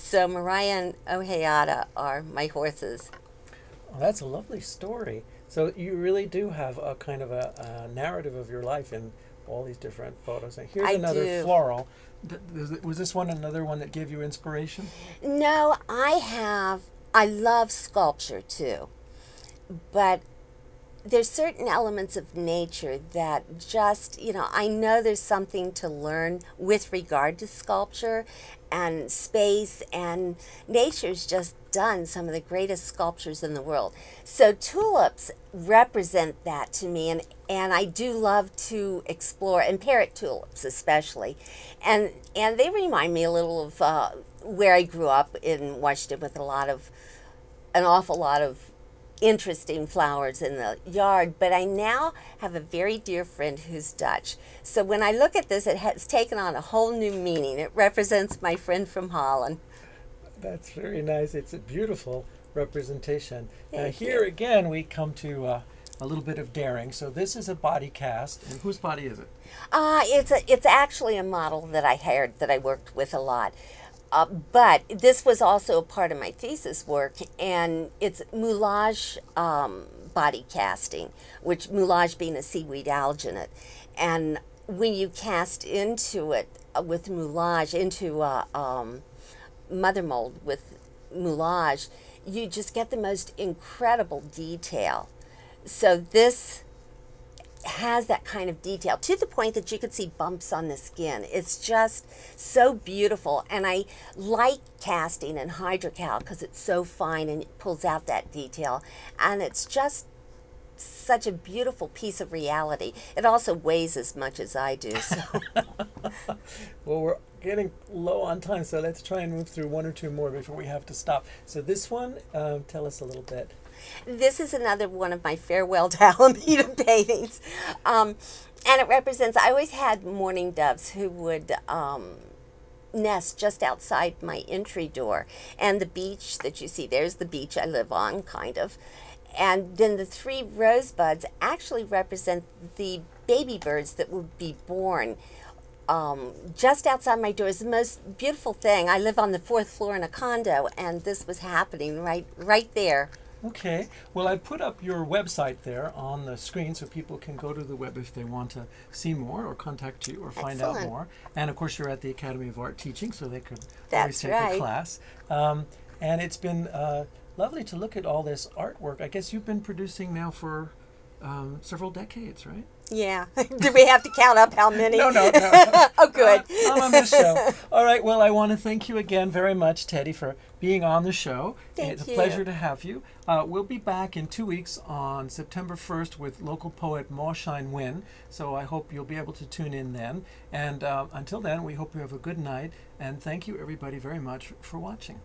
So Mariah and Oheata are my horses. Oh, that's a lovely story. So you really do have a kind of a narrative of your life in all these different photos. And here's I another do. floral. Was this one another one that gave you inspiration? No, I love sculpture too, but there's certain elements of nature that just, I know there's something to learn with regard to sculpture and space, and nature's just done some of the greatest sculptures in the world. So tulips represent that to me, and I do love to explore, and parrot tulips especially, and they remind me a little of where I grew up in Washington with an awful lot of interesting flowers in the yard. But I now have a very dear friend who's Dutch. So when I look at this, it has taken on a whole new meaning. It represents my friend from Holland. That's very nice. It's a beautiful representation. Thank Here you. again, we come to a little bit of daring. So this is a body cast. And whose body is it? It's actually a model that I hired that I worked with a lot. But this was also a part of my thesis work, and it's moulage body casting, which moulage being a seaweed alginate. And when you cast into it with moulage, into mother mold with moulage, you just get the most incredible detail. So this has that kind of detail to the point that you could see bumps on the skin. It's just so beautiful, and I like casting in hydrocal because it's so fine and it pulls out that detail, and it's just such a beautiful piece of reality. It also weighs as much as I do. So. Well, we're getting low on time, so let's try and move through one or two more before we have to stop. So this one, tell us a little bit. This is another one of my farewell to Alameda paintings. And it represents, I always had mourning doves who would nest just outside my entry door. And the beach that you see, there's the beach I live on, kind of. And then the three rosebuds actually represent the baby birds that would be born just outside my door. It's the most beautiful thing. I live on the 4th floor in a condo, and this was happening right there. Okay. Well, I put up your website there on the screen so people can go to the web if they want to see more or contact you or find out Excellent. more. And of course, you're at the Academy of Art teaching, so they could always That's take right. a class. And it's been lovely to look at all this artwork. I guess you've been producing now for several decades, right? Yeah. Do we have to count up how many? No. Oh, good. I'm on this show. All right. Well, I want to thank you again very much, Teddy, for being on the show. Thank It's a you. pleasure to have you. We'll be back in 2 weeks on September 1st with local poet Mawshine Wynn. So I hope you'll be able to tune in then. And until then, we hope you have a good night. And thank you, everybody, very much for watching.